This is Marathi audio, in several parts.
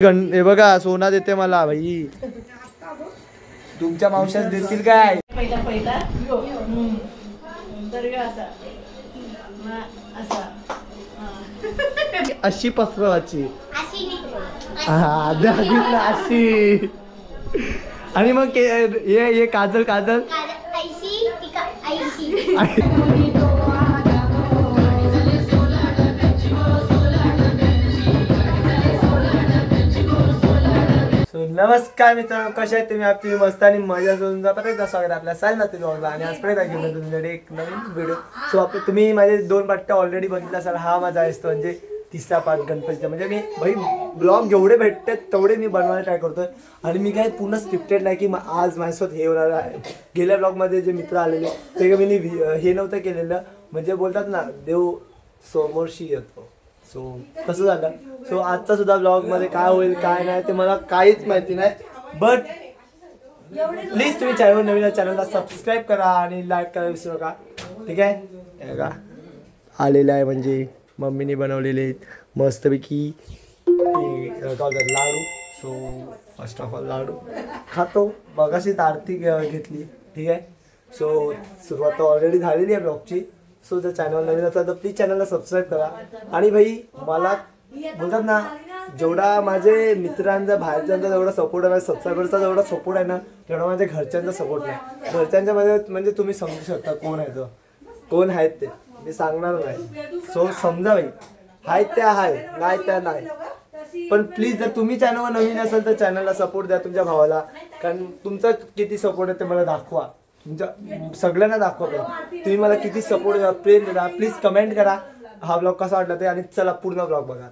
हे बघा सोना देते मला भाई. तुमच्या मावशाच देतील काय? अशी पसरवाची अशी. आणि मग ये काजल काजल नमस्कार मित्रांनो, कशा आहेत तुम्ही? तुम्ही मस्त आणि मजा करून परत स्वागत आपल्या सायनातील व्लॉगला. आणि आज परत घेऊन तुमच्याकडे एक नवीन व्हिडिओ. सो तुम्ही माझे 2 पार्ट ऑलरेडी बघितला असाल. हा माझा असतो म्हणजे 3रा पार्ट गणपतीचा. म्हणजे मी भाई ब्लॉग जेवढे भेटतात तेवढे मी बनवायला ट्राय करतोय. आणि मी काय पूर्ण स्क्रिप्टेड नाही की आज माझ्यासोबत हे होणार आहे. गेल्या ब्लॉगमध्ये जे मित्र आलेले ते मी हे नव्हतं केलेलं. म्हणजे बोलतात ना, देव समोरशी येतो. सो कसं झालं. सो आजचा सुद्धा ब्लॉगमध्ये काय होईल काय नाही ते मला काहीच माहिती नाही. बट प्लीज तुम्ही चॅनल नवीन चॅनलला सबस्क्राईब करा आणि लाईक करायला विसरू नका. ठीक आहे का? आलेलं आहे म्हणजे मम्मीने बनवलेले आहेत मस्तपैकी लाडू. सो फर्स्ट ऑफ ऑल लाडू खातो. मगाशीच आरती घेतली. ठीक आहे. सो सुरुवात ऑलरेडी झालेली आहे ब्लॉगची. सो जर चॅनल नवीन असेल तर प्लीज चॅनलला सबस्क्राईब करा. आणि भाई मला बोलतात ना, जेवढा माझे मित्रांचा बाहेरच्यांचा जेवढा सपोर्ट आहे, माझ्या सबस्क्रायबरचा जेवढा सपोर्ट आहे ना, तेवढा माझ्या घरच्यांचा सपोर्ट नाही. घरच्यांच्या मध्ये म्हणजे तुम्ही समजू शकता कोण आहे तो, कोण आहेत ते मी सांगणार नाही. सो समजा भाई आहेत त्या आहे, नाही त्या नाही. पण प्लीज जर तुम्ही चॅनलवर नवीन असाल तर चॅनलला सपोर्ट द्या तुमच्या भावाला. कारण तुमचा किती सपोर्ट आहे ते मला दाखवा. तुमच्या सगळ्यांना दाखवा. तुम्ही मला किती सपोर्ट प्रेम देता. प्लीज कमेंट करा हा ब्लॉग कसा वाटला ते. आणि चला पूर्ण ब्लॉग बघा.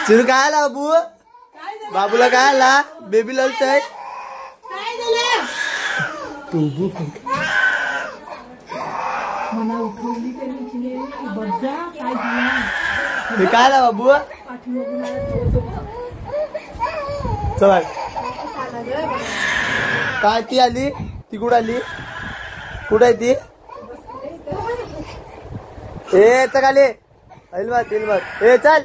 चिरू काय आला बाबू? बाबूला काय आला? बेबी ललतय. काय आला बाबू? चल काय ती आली? ती कुठं आली? कुठं आहे ती? ए खाली ए चल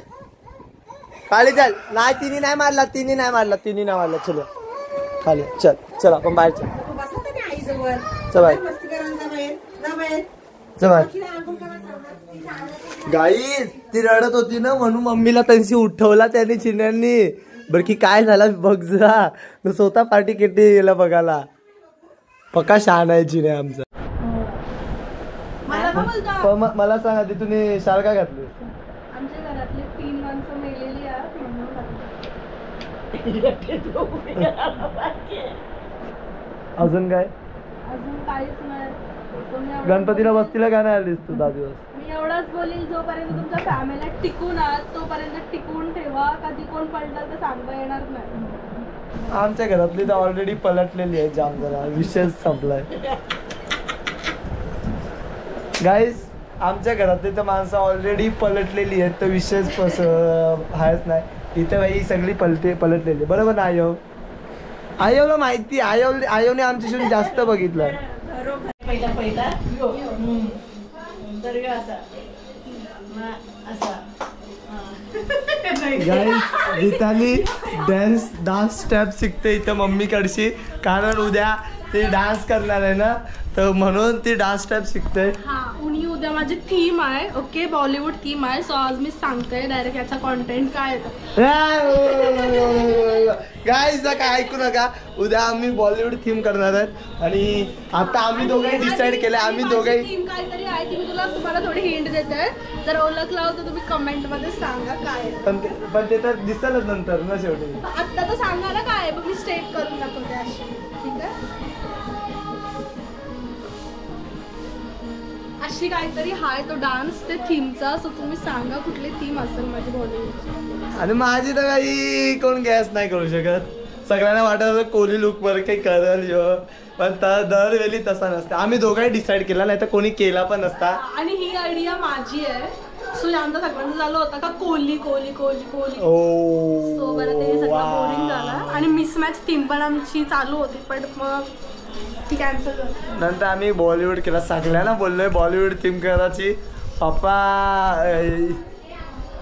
खाली चल. नाही तिने नाही मारला, तिने नाही मारला. चलो खाली चल. चल आपण बाहेर चल. गाईस ती रडत होती ना, म्हणून मम्मीला त्यांची उठवला त्याने चिन्यांनी. बरं की काय झालं बघ जा. स्वतः पार्टी किती गेला बघायला. पक्का शहाण आहे चिने आमचा. मला सांग आधी तुम्ही शाळ का घातली? आमच्या घरातले 3 माणसं मेलेली आहेत. अजून काय? अजून काहीच नाही. गणपतीला वस्तीला काय नाही आलीस तू 10 दिवस? मी एवढंच बोलील, जोपर्यंत तुमच्या फॅमिलीला टिकून आहात तोपर्यंत टिकून ठेवा. कधी कोण पडलं तर सांगता येणार नाही. आमच्या घरातली तर ऑलरेडी पलटलेली आहे जाम. जरा विषय संपलाय गाईस. आमच्या घरातली तर माणसं ऑलरेडी पलटलेली आहेत तर विषयच आहेच नाही. इथे बाई सगळी पलटलेली. बरोबर ना आयो? आयोला माहिती. आयोने आमच्याशी जास्त बघितलं. गीतानी डान्स स्टेप शिकते इथं मम्मीकडची. कारण उद्या ती डान्स करणार आहे ना, तर म्हणून ती डान्स स्टेप शिकते. उद्या माझी थीम आहे. ओके, बॉलिवूड थीम आहे. सो आज मी सांगते डायरेक्ट याचा कॉन्टेंट काय गाईज काय ऐकू नका. उद्या आम्ही बॉलिवूड थीम करणार आहेत. आणि आता आम्ही दोघे डिसाईड केलं. आम्ही दोघे थीम काहीतरी आहे ती मी तुम्हाला थोडी हिंट देते. जर ओळखला तर तुम्ही कमेंट मध्ये सांगा काय. पण ते तर दिसलच नंतर ना शेवटी. आता तर सांगा ना काय. बघ मी स्टेप करून दाखवते अशी. ठीक आहे, अशी काहीतरी हाय तो डान्स ते थीमचा. सो तुम्ही सांगा कुठली थीम असेल माझी बॉलिवूडची. आणि माझी तर काही कोण गॅस नाही करू शकत. सगळ्यांना वाटत कोहली लुक वर काही करेल जो, पण दरवेळी तसा नसतं. आम्ही दोघांनी डिसाईड केला, नाही तर कोणी केला पण नसता. आणि ही आयडिया माझी आहे. सो आमचा सगळ्यांचा चालू होता का कोहली कोहली कोहली कोहली. ओ सो बरं ते सगळं बोरिंग झालं आणि मिसमॅच थीम पण आमची चालू होती पण मग ती कॅन्सल झाली. नंतर आम्ही बॉलिवूड केला. सगळ्यांना बोललोय बॉलिवूड थीम करायची. पप्पा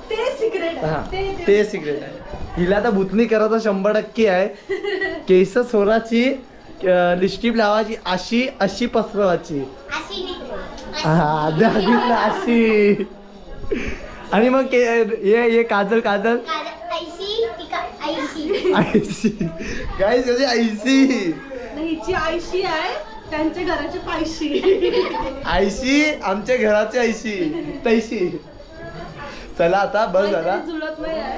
ते सिक्रेट हा आहे ते सिक्रेट आहे. हिला तर भूतनी करायचं 100% आहे. केस सोराची लिपस्टिक लावायची अशी अशी पसरवायची. हा दाखितलं अशी. आणि मग ये काजल काजल आयशी गाईस कशी आयशी. हिची आयशी आहे त्यांच्या घराची पायशी. आयशी आमच्या घराची आयशी तैशी. चला आता बस झाला.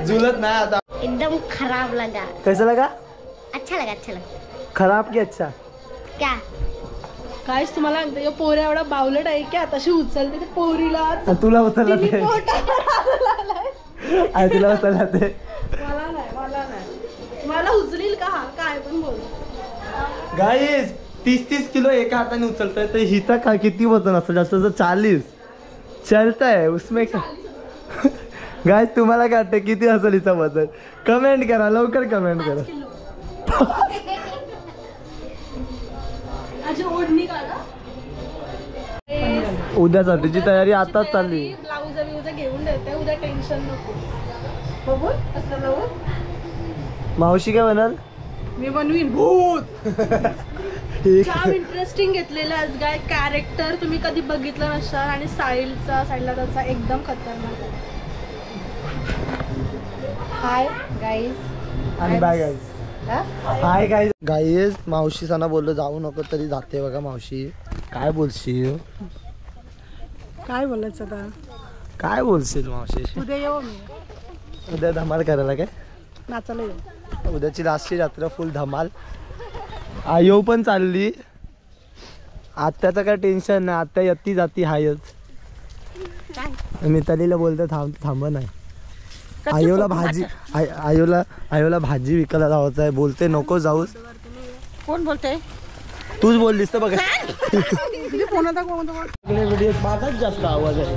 जुलत नाही आता. एकदम खराब लगा. कैसा लगा? अच्छा लगा. खराब की अच्छा? क्या काहीच तुम्हाला सांगते पोऱ्या एवढा बावलट आहे की आताशी उचलते ते पोरीला. तुला उचलला ते तुला उचलला ते. मला नाही मला उचलील का हा काय पण बोल. गाईस 30 किलो एका हाताने उचलतोय तर हिचा का किती वजन असतं? जास्त 40 चलता है उसमें का. गाईस तुम्हाला काय वाटतं किती असेल हिचा वजन? कमेंट करा लवकर कमेंट करा. ओढणी काढा. उद्यासाठीची तयारी आताच चालली. ब्लाऊज बिऊज घेऊन देते उद्या टेन्शन नको. बघू असं ब्लाऊज मावशी काय म्हणाल? मी बनवीन भूत. जाम इंटरेस्टिंग घेतलेलं आज गाय कॅरेक्टर तुम्ही कधी बघितलं नसणार आणि साईडला त्याचा एकदम खतरनाक. हाय गाईज आणि bye guys. Hi guys. Guys मावशी सना बोललो जाऊ नको तरी जाते बघा मावशी. काय बोलशील? काय बोलायचं आता? काय बोलशील मावशी? उद्या येऊ मी. उद्या धमाल करायला काय? नाचायला येऊ. उद्याची लास्टची रात्र फुल धमाल. आयो पण चालली. आत्याचं काय टेन्शन नाही. आत्या येती जाती हायच. मितालीला बोलते थांब नाही. आयोला भाजी आयोला भाजी विकायला जायचं आहे. बोलते नको जाऊस. कोण बोलते? तूच बोललीस तर बघा. व्हिडिओ माझाच जास्त आवाज आहे.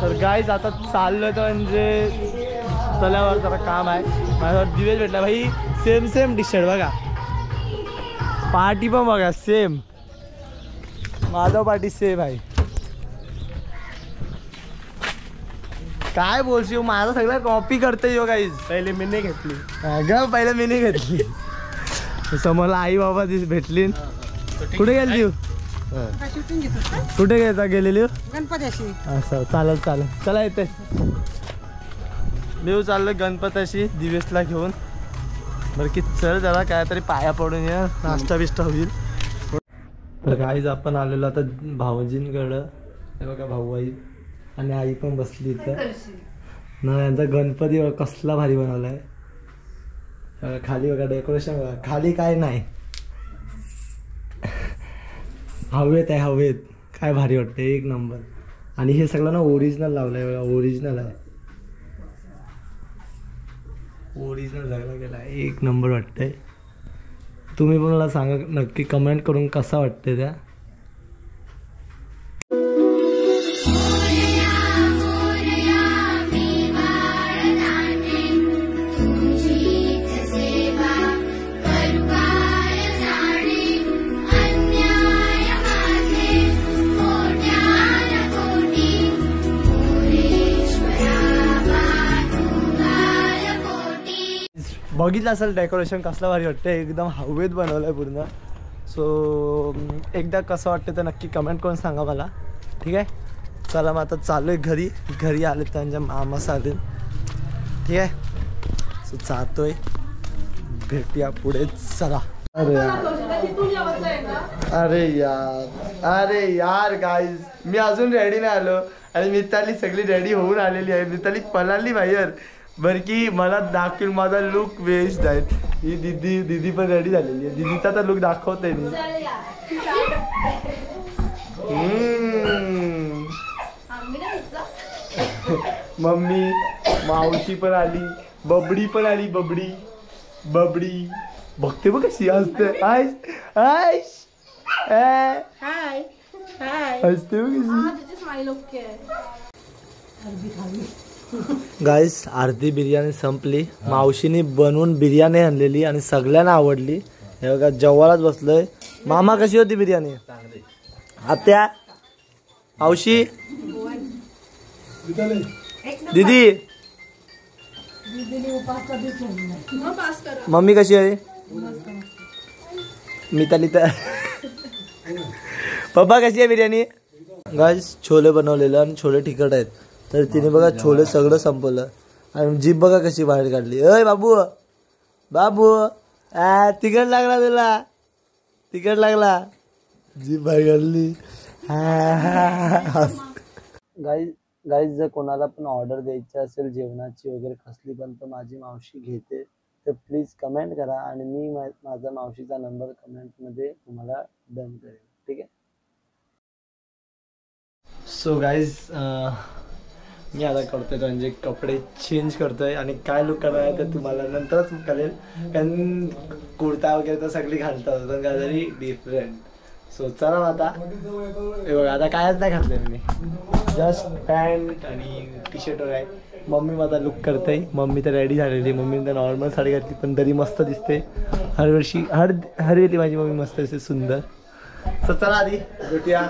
तर गाईज आता चाललं तर म्हणजे तल्यावर जरा काम आहे. माझ्यावर दिवेश भेटला भाई. सेम टी शर्ट बघा. पार्टी पण बघा सेम. माझा पार्टी सेम आहे. काय बोलशील? माझा सगळं कॉपी करते यो गाईज. पहिले मी नाही घेतली. अगं पहिलं मी नाही घेतली. समोरला आई बाबा भेटली. कुठे गेली तू? कुठे गेलेली? गणपतीशी. असं चालेल चला येते. मी चाललो गणपतीशी दिवेशला घेऊन. बरं की चल जरा काहीतरी पाया पडून या. नाश्ता बिष्टा होईल. तर गाईज आपण आलेलो आता भाऊजींकडं. हे बघा भाऊ आई आणि आई पण बसली इथं ना. यांचा गणपती कसला भारी बनवलाय. खाली बघा डेकोरेशन बघा. खाली काय नाही. हवेत आहे हवेत. काय भारी वाटतं एक नंबर. आणि हे सगळं ना ओरिजिनल लावलंय बघा. ओरिजिनल आहे. ओरिजिनल लागला गेला. एक नंबर वाटतंय. तुम्ही पण मला सांगा नक्की कमेंट करून कसा वाटतंय त्या. बघितलं असेल डेकोरेशन कसलं भारी वाटतं. एकदम हवेत बनवलं आहे पूर्ण. सो एकदा कसं वाटतं तर नक्की कमेंट करून सांगा मला. ठीक आहे. चला मग आता चालू आहे घरी आले त्यांच्या मामा आले. ठीक आहे. सो जातोय. भेटूया पुढे. चला. अरे यार गाईज मी अजून रेडी नाही आलो आणि मिताली सगळी रेडी होऊन आलेली आहे. मिताली पळाली बाहेर. बरं की मला दाखवेल माझा लुक वेस्ट आहे. ही दीदी पण रेडी झालेली आहे. दीदीचा तर लुक दाखवते मी. मम्मी मावशी पण आली. बबडी पण आली. बबडी बघते बघ कशी हसते. हसते बघ कशी. गाईस अर्धी बिर्याणी संपली. मावशीने बनवून बिर्याणी आणलेली आणि सगळ्यांना आवडली. हे बघा जेवायलाच बसलोय. मामा कशी होती बिर्याणी? आत्या मावशी दीदी मम्मी कशी आहे? मिताली तर पप्पा कशी आहे बिर्याणी? गाईस छोले बनवलेलं आणि छोले तिखट आहेत. तर तिने बघा छोले सगळं संपवलं आणि जीभ बघा कशी बाहेर काढली. अय बाबू बाबू तिखट लागला तुला, तिखट लागला, जीभ बाहेर काढली. गाईज जर कोणाला पण ऑर्डर द्यायची असेल जेवणाची वगैरे कसली पण तर माझी मावशी घेते. तर प्लीज कमेंट करा आणि मी माझा मावशीचा नंबर कमेंटमध्ये तुम्हाला डन करेन. ठीक आहे. सो गाईज मी आता करतोय म्हणजे कपडे चेंज करतोय आणि काय लुक करणार आहे तर तुम्हाला नंतरच कळेल. कारण कुर्ता वगैरे तर सगळी घालतात पण काहीतरी डिफरंट. सो चला आता हे बघा आता कायच नाही घातलं मी, जस्ट पॅन्ट आणि टी शर्टवर आहे. मम्मी माझा लुक करते. मम्मी तर रेडी झालेली. मम्मीने तर नॉर्मल साडी घातली पण तरी मस्त दिसते. हरवर्षी हरवेळी माझी मम्मी मस्त दिसते, सुंदर. सो चला आधी भेटूया.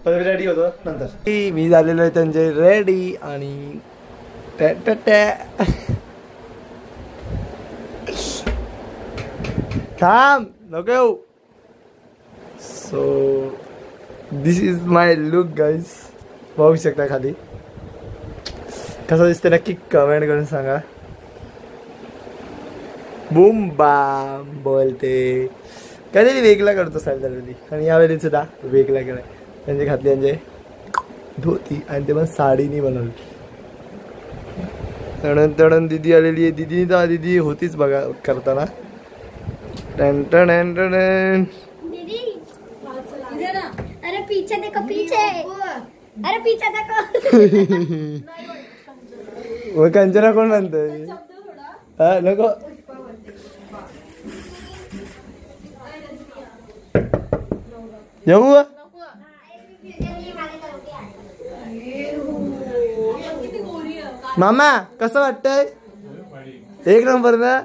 पण रेडी होतो नंतर. मी झालेलो आहे त्यांचे रेडी आणि थांब नको येऊ. So this is my look guys. बघू शकता खाली कसं दिसते नक्की कमेंट करून सांगा. बूम बाम बोलते. कधी वेगळा करतो साहेब झालेली आणि यावेळी सुद्धा वेगळा केलाय. त्यांची घातली म्हणजे धोती आणि ते पण साडीनी बनवली. तडण तडण दिदी आलेली आहे. दिदी होतीच बघा करताना. टन टन टन. अरे पीछे देखो पीछे, अरे पीछे देखो. मग कंचना कोण म्हणतोय? हा नको. येऊ मामा कसं वाटतंय? एक नंबर ना,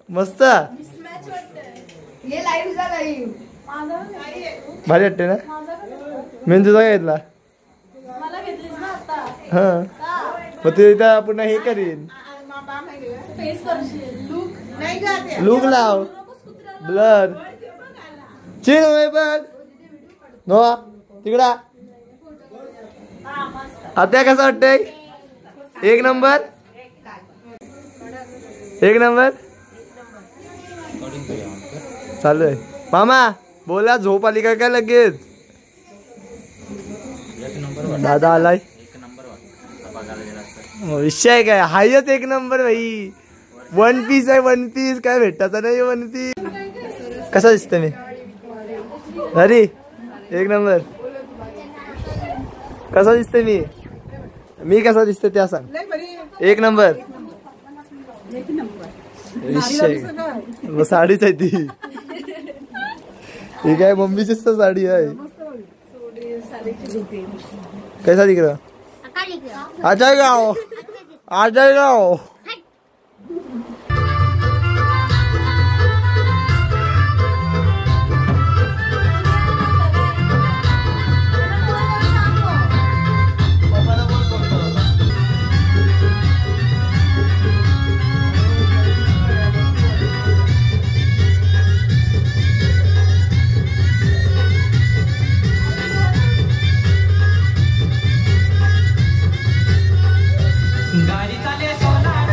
मस्त भारी वाटते ना. मी तुझा घेतला हा मग ते इथं पुन्हा हे करीन. लुक लाव ब्लर चिन बघ नो तिकडा. आता कसं वाटतंय? एक नंबर, एक नंबर चालू आहे. मामा बोला झोप आली का काय लगेच? दादा आलाय. विषय काय हायच एक नंबर भाई. वन पीस आहे, वन पीस काय भेटता नाही. वन पीस कसा दिसतोय मी? अरे एक नंबर. कसा दिसतोय मी कसा दिसतोय त्या सांग. एक नंबर. विषय मग साडीच आहे ती. ही काय मम्मीचीच तर साडी आहे. कैसा दिख रहा? आ जाएगा आ जाएगा. गाडी चाले सोनार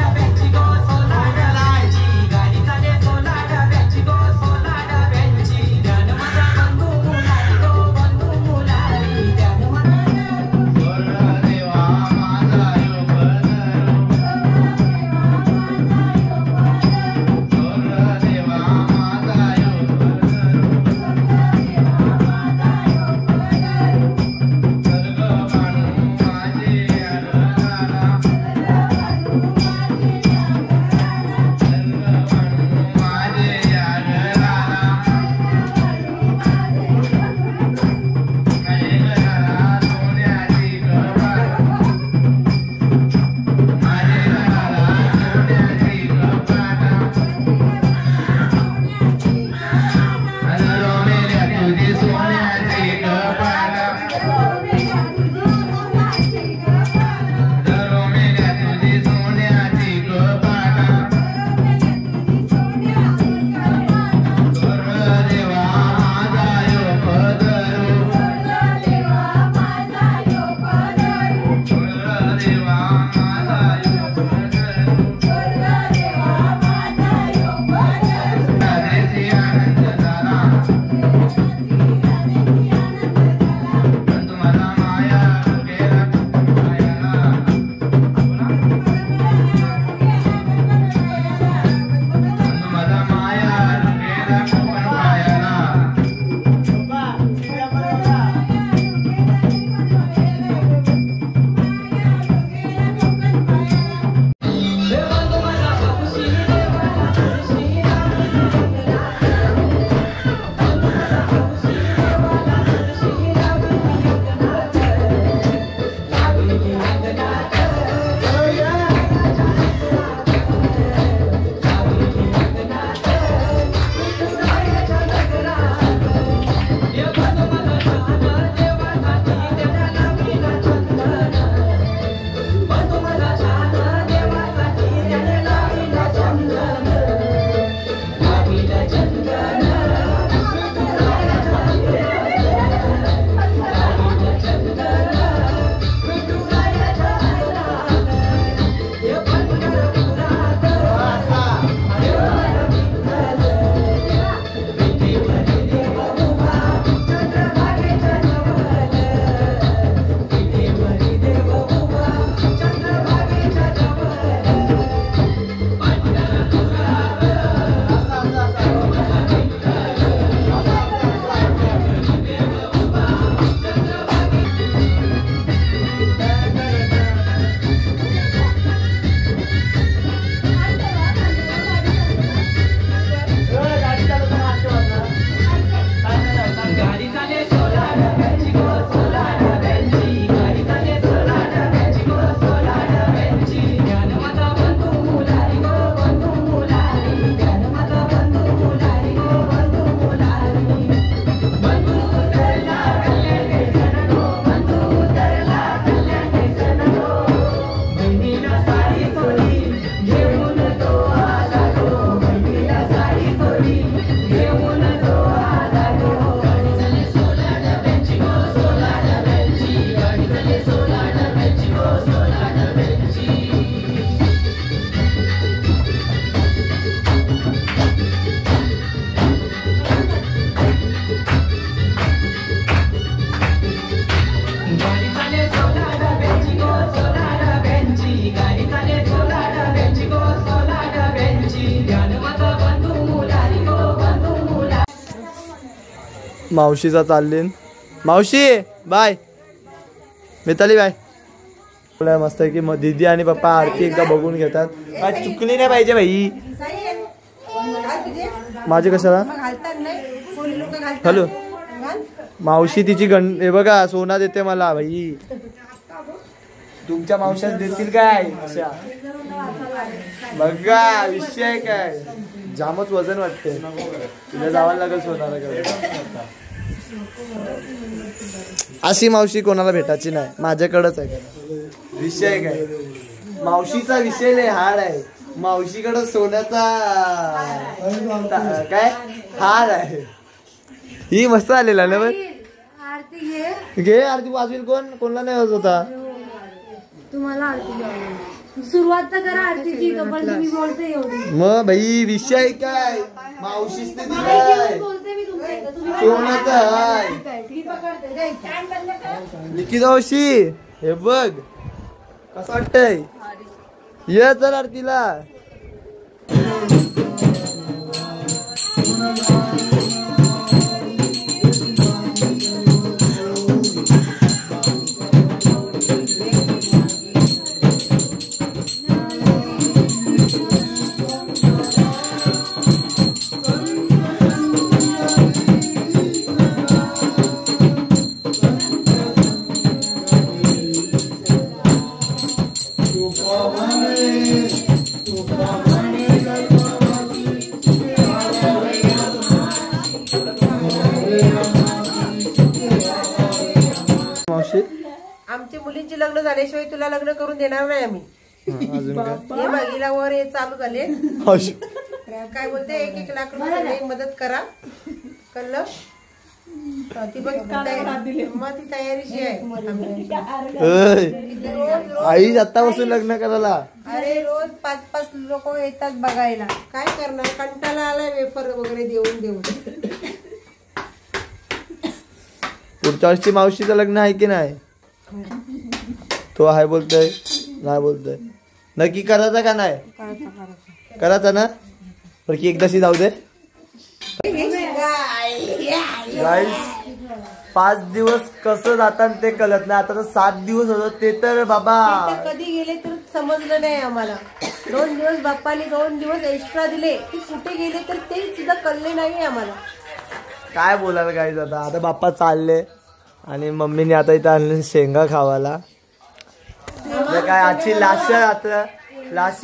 मावशीचा चालले. मावशी बाय. मिताली बाय. मस्त आहे की मग दीदी आणि पप्पा आरती एकदा बघून घेतात. काय चुकली नाही पाहिजे भाई माझे कशाला. हॅलो मावशी तिची हे बघा सोना देते मला भाई. तुमच्या मावशाच देतील काय अशा बघा विषय काय. जामच वजन वाटते तुला जावं लागेल सोनाला. अशी मावशी कोणाला भेटायची नाही माझ्याकडच आहे. विषय काय मावशीचा विषय नाही हार आहे. मावशीकडं सोन्याचा काय हार आहे. ही मस्त आलेला ना बघ. घे आरती वाजवील कोण कोणला नाही होत होता. तुम्हाला आरती सुरुवात तर करा आरतीची. पण तुम्ही बोलते एवढी मग भाई विषय काय मावशीच दिलाय सोन्याचा हाय. लिखित मावशी हे बघ कसं वाटतंय. ये चल आरतीला. आमच्या मुलींची लग्न झाल्याशिवाय तुला लग्न करून देणार नाही आम्ही. हे बघीला वर हे चालू झाले. काय बोलते 1-1 लाख रुपये मदत करा कळलं. ती बघ मग ती तयारीची आहे. आई आत्तापासून लग्न करायला. अरे रोज 5-5 लोक येतात बघायला. काय करणार कंटाळा आलाय वेफर वगैरे देऊन देऊन. पुढच्या वर्षी मावशीचं लग्न आहे की नाही. तो आहे बोलतोय नाही बोलतोय. नक्की करायचा का नाही करायचा ना. पण की एकदाशी जाऊ दे. गाईस 5 दिवस कसं जातात ते कळत नाही. आता तर 7 दिवस होत ते तर बाबा कधी गेले तर समजलं नाही आम्हाला. 2 दिवस बाप्पाने 2 दिवस एक्स्ट्रा दिले. ते कुठे गेले तर ते सुद्धा कळले नाही आम्हाला. काय बोलायला गाईस. आता बाप्पा चालले आणि मम्मीने आता इथं आणले शेंगा खावायला. काय आजची लास्ट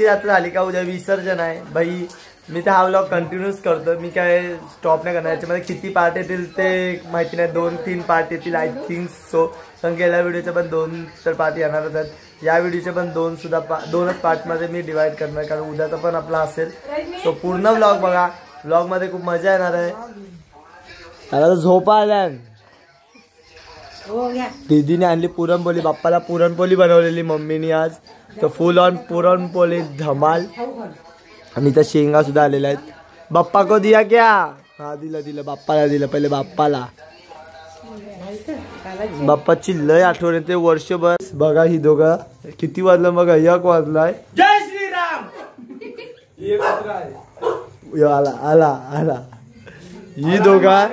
रात्र झाली का उद्या विसर्जन आहे भाई. मी तर हा व्लॉग कंटिन्यूच करतो. मी काय स्टॉप नाही करणार. याच्यामध्ये किती पार्ट येतील ते माहिती नाही. 2-3 पार्ट येतील आय थिंक सो. कारण गेल्या व्हिडिओचे पण 2 तर पार्ट येणारच आहेत. या व्हिडिओचे पण 2च पार्टमध्ये मी डिवाइड करणार कारण उद्याचा पण आपला असेल. सो पूर्ण व्लॉग बघा. व्लॉगमध्ये खूप मजा येणार आहे. आता झोपा आल्या. दीदीने आणली पुरणपोळी. बाप्पाला पुरणपोळी बनवलेली मम्मीने आज. तर फुल ऑन पुरणपोळी धमाल. आणि त्या शेंगा सुद्धा आलेल्या आहेत. बाप्पा को दिया क्या. हा दिलं बाप्पाला दिलं. पहिले बाप्पाला. बाप्पाची लय आठवण येते वर्षभर. बघा ही दोघं किती वाजलं बघा. 1 वाजलाय. जय श्रीराम. आला ही दोघा.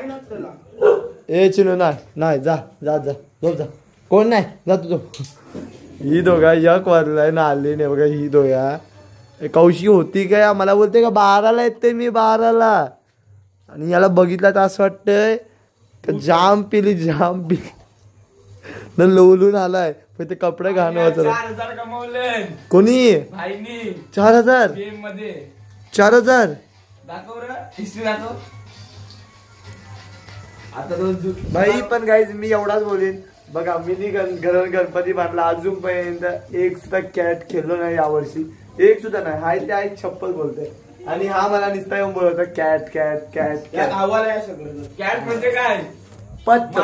ए चिनू नाही जा झोप जा. कोण नाही जा तुझं. ही दोघा 1 वाजलाय ना आली नाही बघा. ही दोघा कौशी होती काय मला बोलते का 12ला येते मी 12ला. आणि याला बघितलं तर असं वाटतंय जाम पिली न लोलून आलाय. पण ते कपडे घालून 4,000 कमवले कोणी. 4,000 4,000 दाखव रे हिस्ट्री दाखव. आता भाई पण गाईज मी एवढाच बोलेन बघा. मी गणपती बांधला अजूनपर्यंत एक सुद्धा कॅट खेळलो नाही यावर्षी. एक सुद्धा नाही. हाय ते आहे छप्पल बोलते. आणि हा मला नुसता येऊन बोलतो कॅट कॅट कॅट कॅट. आवाज आहे सगळं. कॅट म्हणजे काय. पत्त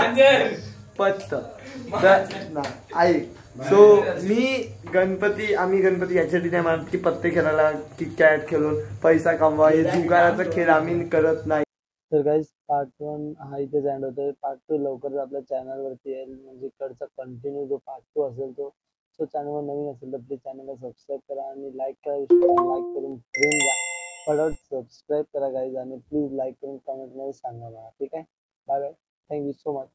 ऐक. सो आम्ही गणपती याच्यासाठी नाही मानत की पत्ते खेळायला की कॅट खेळून पैसा कमवा. हे जुगाराचा खेळ आम्ही करत नाही. तर गाईज पार्ट 1 हा इथे एंड होतोय. पार्ट 2 लवकरच आपल्या चॅनलवरती येईल. म्हणजे इकडचा कंटिन्यू जो पार्ट 2 असेल तो चॅनलवर नवीन असेल तर प्लीज चॅनलला सबस्क्राईब करा आणि लाईक करून फ्रेंड द्या. फटाफट सबस्क्राईब करा गाईज. आणि प्लीज लाईक करून कमेंटमध्ये सांगा मला. ठीक आहे. Bye bye. Thank you so much.